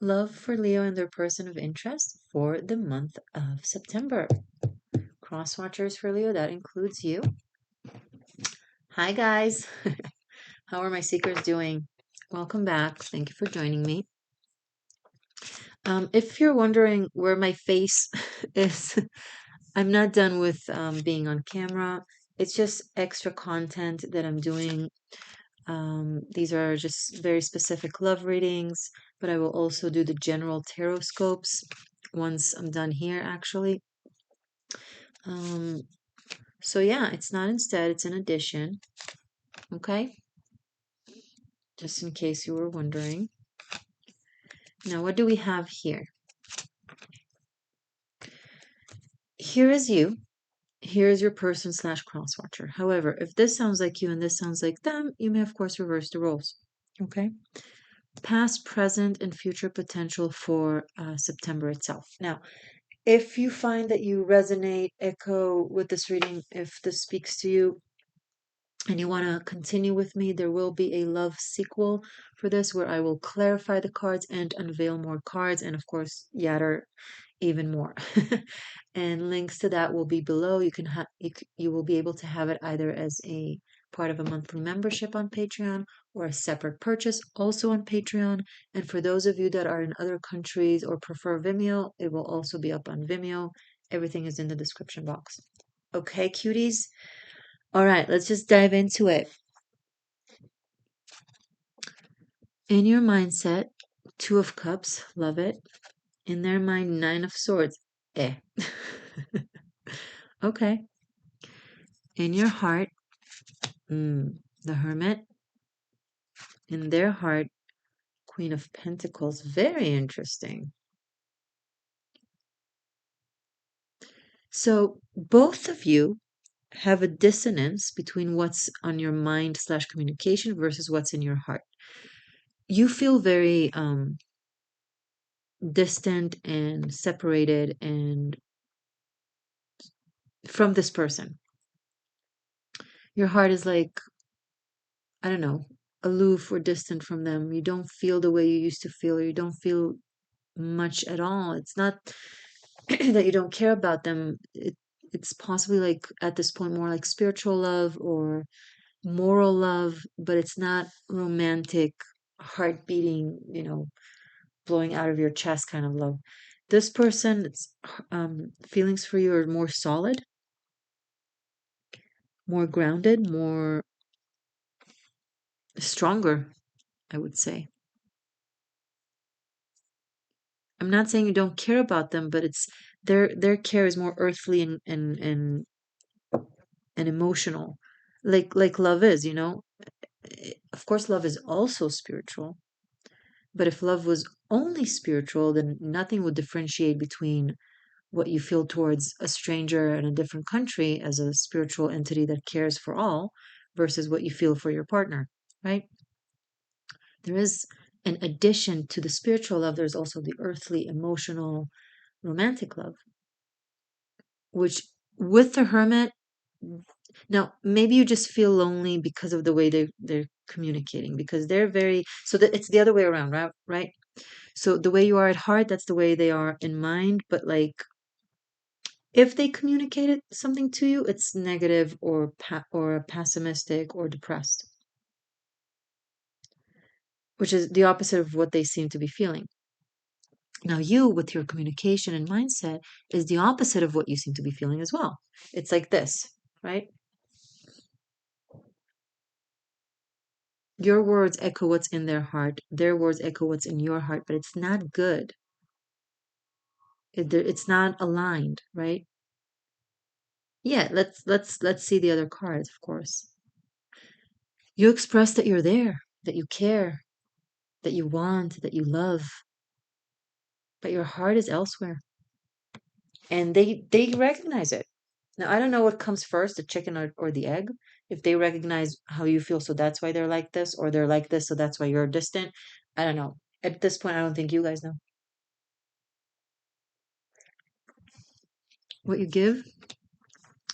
Love for Leo and their person of interest for the month of September. Cross watchers for Leo, that includes you. Hi, guys. How are my seekers doing? Welcome back. Thank you for joining me. If you're wondering where my face is, I'm not done with being on camera. It's just extra content that I'm doing. These are just very specific love readings, but I will also do the general tarot scopes once I'm done here, actually. So yeah, it's not instead, it's an addition. Okay? Just in case you were wondering. Now, what do we have here? Here is you. Here is your person / cross watcher. However, if this sounds like you and this sounds like them, you may, of course, reverse the roles. Okay? Past, present, and future potential for September itself. Now, if you find that you resonate, echo with this reading, if this speaks to you, and you want to continue with me, there will be a love sequel for this where I will clarify the cards and unveil more cards, and of course, yatter even more. And links to that will be below. You can you will be able to have it either as a part of a monthly membership on Patreon or a separate purchase also on Patreon. And for those of you that are in other countries or prefer Vimeo, it will also be up on Vimeo. Everything is in the description box. Okay, cuties? All right, let's just dive into it. In your mindset, 2 of Cups, love it. In their mind, 9 of Swords, eh. Okay. In your heart, the Hermit. In their heart, Queen of Pentacles, very interesting. So both of you have a dissonance between what's on your mind / communication versus what's in your heart. You feel very distant and separated and from this person. Your heart is like, I don't know, aloof or distant from them. You don't feel the way you used to feel, or you don't feel much at all. It's not that you don't care about them. It's possibly like at this point more like spiritual love or moral love, but it's not romantic, heart beating, blowing out of your chest kind of love. This person's feelings for you are more solid, more grounded, more stronger, I would say. I'm not saying you don't care about them, but it's their care is more earthly and emotional, like love is. Of course, love is also spiritual, but if love was only spiritual, then nothing would differentiate between what you feel towards a stranger in a different country as a spiritual entity that cares for all versus what you feel for your partner, right? There is, in addition to the spiritual love, there's also the earthly, emotional, romantic love, which with the Hermit, now maybe you just feel lonely because of the way they're communicating, because they're very, so that it's the other way around, right? So the way you are at heart, that's the way they are in mind, but like if they communicated something to you, it's negative or pessimistic or depressed, which is the opposite of what they seem to be feeling. Now, you, with your communication and mindset, is the opposite of what you seem to be feeling as well. It's like this, right? Your words echo what's in their heart. Their words echo what's in your heart, but it's not good. It's not aligned, right? Yeah, let's see the other cards, of course. You express that you're there, that you care, that you want, that you love, but your heart is elsewhere. And they recognize it. Now, I don't know what comes first, the chicken or the egg. If they recognize how you feel, so that's why they're like this, or they're like this, so that's why you're distant. I don't know. At this point, I don't think you guys know. What you give,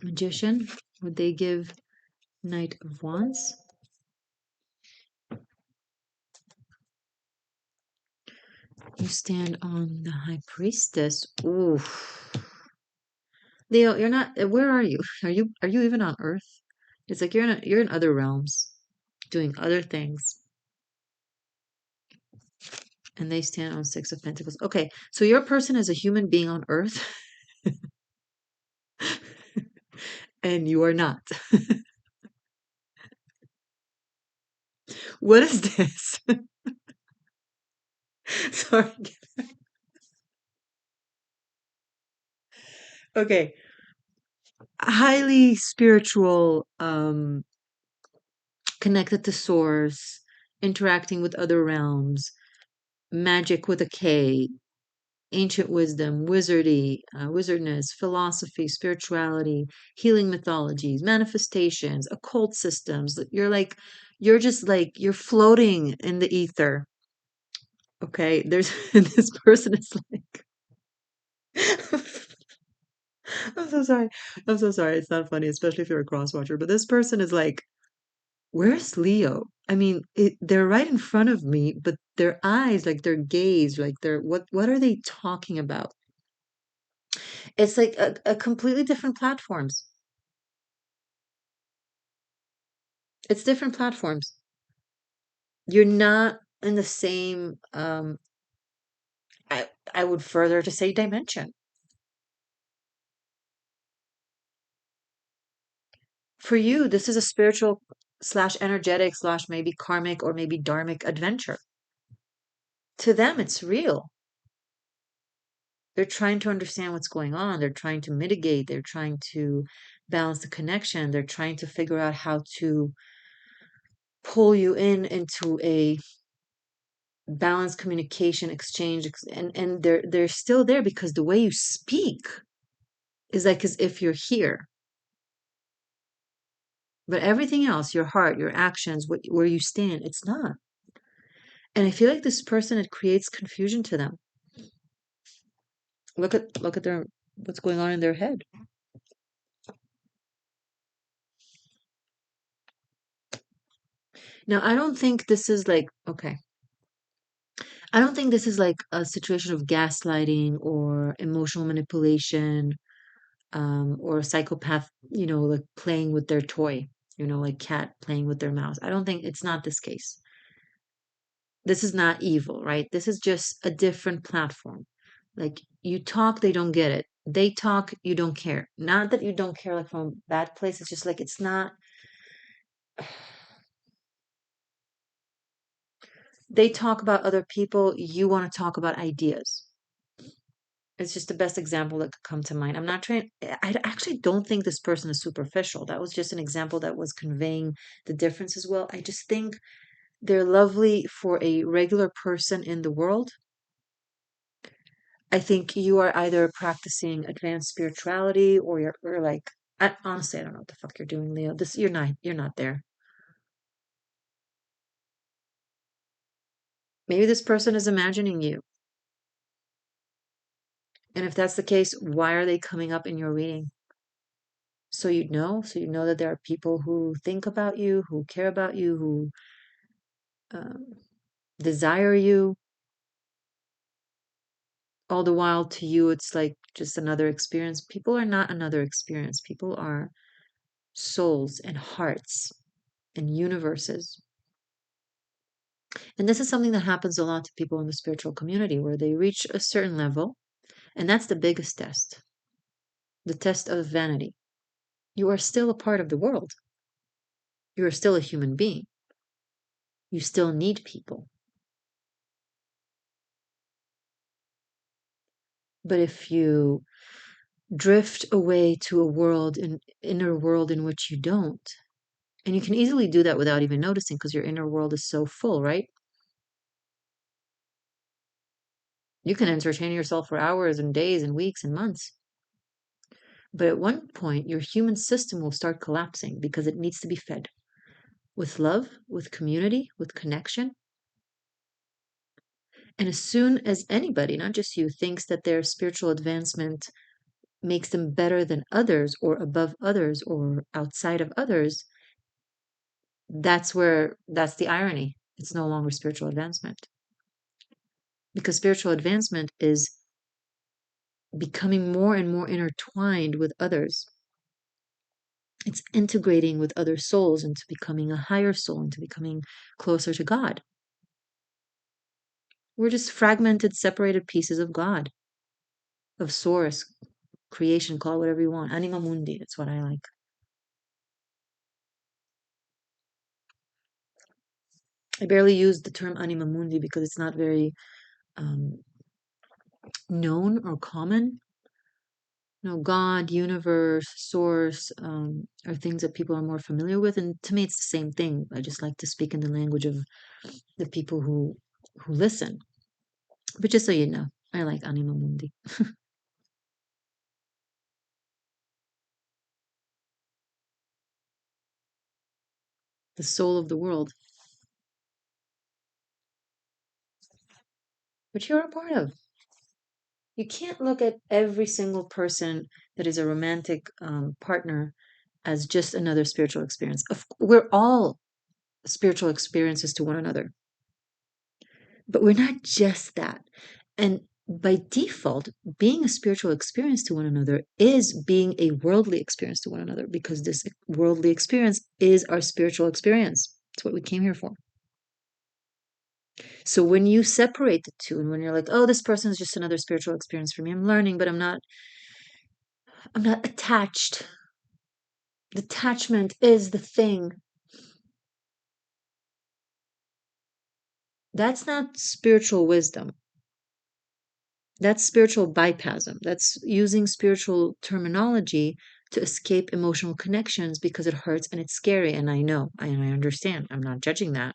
Magician, would they give Knight of Wands? You stand on the High Priestess. Ooh. Leo, you're not, where are you? Are you even on Earth? It's like you're in other realms, doing other things. And they stand on Six of Pentacles. Okay, so your person is a human being on Earth, and you are not. What is this? Sorry. Okay. Highly spiritual, connected to source, interacting with other realms, magic with a K, ancient wisdom, wizardness, philosophy, spirituality, healing mythologies, manifestations, occult systems. You're just like, you're floating in the ether. Okay. There's, this person is like, I'm so sorry. I'm so sorry. It's not funny, especially if you're a cross watcher. But this person is like, where's Leo? I mean, they're right in front of me, but their eyes, like their gaze, like what are they talking about? It's like a completely different platforms. It's different platforms. You're not in the same, I would further to say dimension. For you, this is a spiritual slash energetic slash maybe karmic or maybe dharmic adventure. To them, it's real. They're trying to understand what's going on. They're trying to mitigate. They're trying to balance the connection. They're trying to figure out how to pull you in into a balanced communication exchange, and they're still there because the way you speak is like as if you're here. But everything else, your heart, your actions, where you stand, it's not. And I feel like this person, it creates confusion to them. Look at their what's going on in their head. Now, I don't think this is like, okay. I don't think this is like a situation of gaslighting or emotional manipulation, or a psychopath, like playing with their toy, like cat playing with their mouse. I don't think it's not this case. This is not evil, right? This is just a different platform. Like you talk, they don't get it. They talk, you don't care. Not that you don't care like from a bad place. It's just like it's not. They talk about other people, you want to talk about ideas. It's just the best example that could come to mind. I'm not trying, I actually don't think this person is superficial. That was just an example that was conveying the difference as well. I just think they're lovely for a regular person in the world. I think you are either practicing advanced spirituality or like, honestly, I don't know what the fuck you're doing, Leo. You're not there. Maybe this person is imagining you. And if that's the case, why are they coming up in your reading? So you know that there are people who think about you, who care about you, who um, desire you. All the while, to you, it's like just another experience. People are not another experience. People are souls and hearts and universes. And this is something that happens a lot to people in the spiritual community where they reach a certain level, and that's the biggest test, the test of vanity. You are still a part of the world. You are still a human being. You still need people. But if you drift away to a inner world in which you don't, and you can easily do that without even noticing because your inner world is so full, right? You can entertain yourself for hours and days and weeks and months. But at one point, your human system will start collapsing because it needs to be fed with love, with community, with connection. And as soon as anybody, not just you, thinks that their spiritual advancement makes them better than others or above others or outside of others, that's the irony. It's no longer spiritual advancement. because spiritual advancement is becoming more and more intertwined with others. It's integrating with other souls into becoming a higher soul, into becoming closer to God. We're just fragmented, separated pieces of God, of source, creation, call it whatever you want. Anima mundi, that's what I like. I barely use the term anima mundi because it's not very known or common. God, universe, source are things that people are more familiar with, and to me, it's the same thing. I just like to speak in the language of the people who listen. But just so you know, I like anima mundi, the soul of the world, which you're a part of. You can't look at every single person that is a romantic partner as just another spiritual experience. We're all spiritual experiences to one another. But we're not just that. And by default, being a spiritual experience to one another is being a worldly experience to one another because this worldly experience is our spiritual experience. It's what we came here for. So when you separate the two and when you're like, oh, this person is just another spiritual experience for me, I'm learning, but I'm not attached. Detachment is the thing. That's not spiritual wisdom. That's spiritual bypassing. That's using spiritual terminology to escape emotional connections because it hurts and it's scary. And I know, and I understand. I'm not judging that.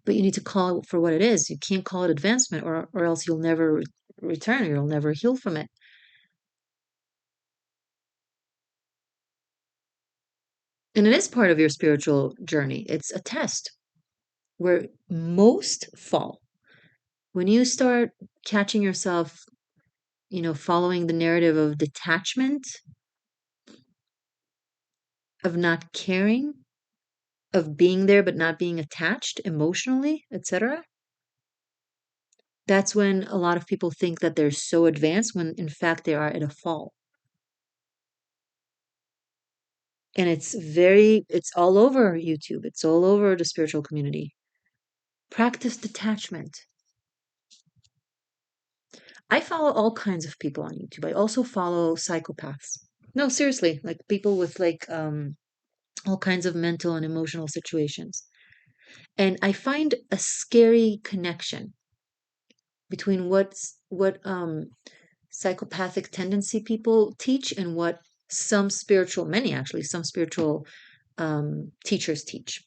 But you need to call it for what it is. You can't call it advancement or else you'll never return or you'll never heal from it. And it is part of your spiritual journey. It's a test where most fall. When you start catching yourself, following the narrative of detachment, of not caring, of being there but not being attached emotionally, etc. That's when a lot of people think that they're so advanced when in fact they are at a fall. And it's all over YouTube. It's all over the spiritual community. Practice detachment. I follow all kinds of people on YouTube. I also follow psychopaths. No, seriously, like people with like all kinds of mental and emotional situations. And I find a scary connection between what psychopathic tendency people teach and what some spiritual teachers teach.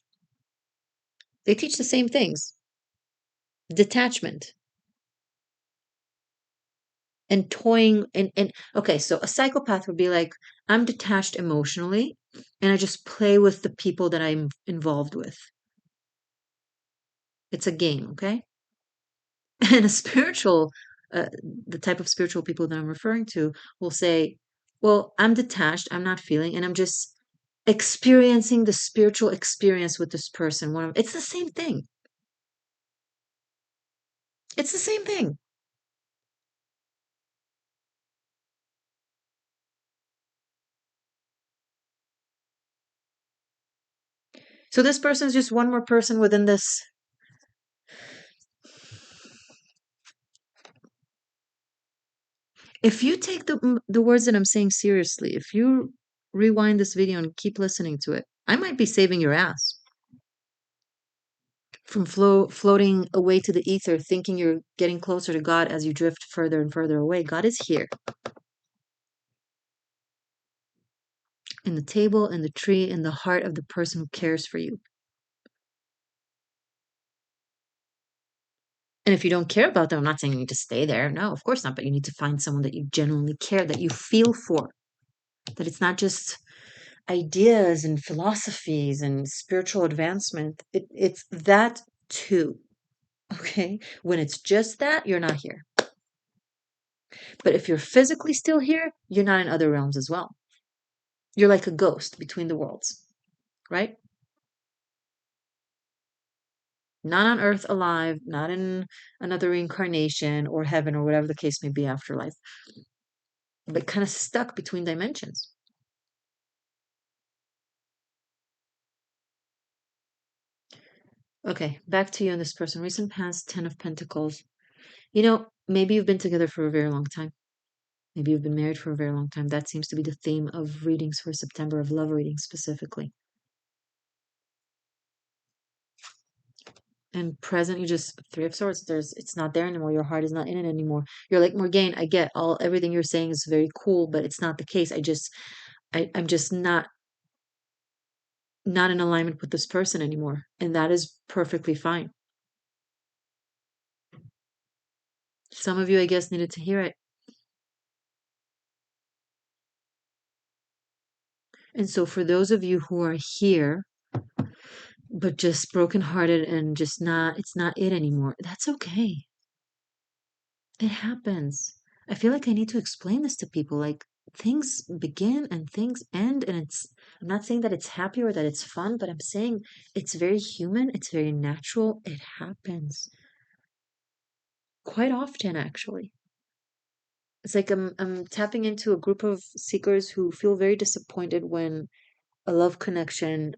They teach the same things: detachment and toying. And okay, so a psychopath would be like, I'm detached emotionally and I just play with the people that I'm involved with. It's a game, okay? And a spiritual, uh, the type of spiritual people that I'm referring to will say, well, I'm detached, I'm not feeling, and I'm just experiencing the spiritual experience with this person. It's the same thing. It's the same thing. So this person is just one more person within this. If you take the words that I'm saying seriously, if you rewind this video and keep listening to it, I might be saving your ass from floating away to the ether, thinking you're getting closer to God as you drift further and further away. God is here in the table, in the tree, in the heart of the person who cares for you. And if you don't care about them, I'm not saying you need to stay there. No, of course not. But you need to find someone that you genuinely care, that you feel for, that it's not just ideas and philosophies and spiritual advancement. It's that too. Okay. When it's just that, you're not here. But if you're physically still here, you're not in other realms as well. You're like a ghost between the worlds, right? Not on earth alive, not in another reincarnation or heaven or whatever the case may be, afterlife, but kind of stuck between dimensions. Okay, back to you and this person. Recent past, 10 of Pentacles. Maybe you've been together for a very long time. Maybe you've been married for a very long time. That seems to be the theme of readings for September, of love readings specifically. And present, you just Three of Swords. It's not there anymore. Your heart is not in it anymore. You're like, Morgainne, I get everything you're saying is very cool, but it's not the case. I'm just not in alignment with this person anymore. And that is perfectly fine. Some of you, I guess, needed to hear it. And so for those of you who are here, but just brokenhearted and just it's not it anymore, that's okay. It happens. I feel like I need to explain this to people. Like, things begin and things end, and I'm not saying that it's happy or that it's fun, but I'm saying it's very human, it's very natural. It happens quite often, actually. It's like I'm tapping into a group of seekers who feel very disappointed when a love connection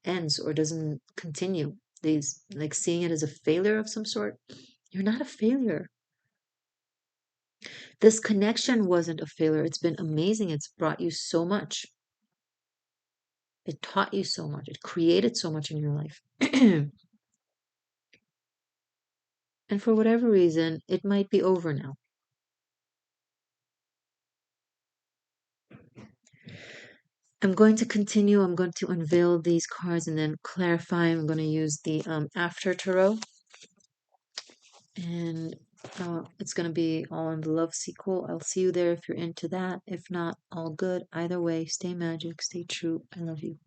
ends or doesn't continue. They like seeing it as a failure of some sort. You're not a failure. This connection wasn't a failure. It's been amazing. It's brought you so much. It taught you so much. It created so much in your life. And for whatever reason, it might be over now. I'm going to continue. I'm going to unveil these cards and then clarify. I'm going to use the After Tarot. And it's going to be all in the love sequel. I'll see you there if you're into that. If not, all good. Either way, stay magic, stay true. I love you.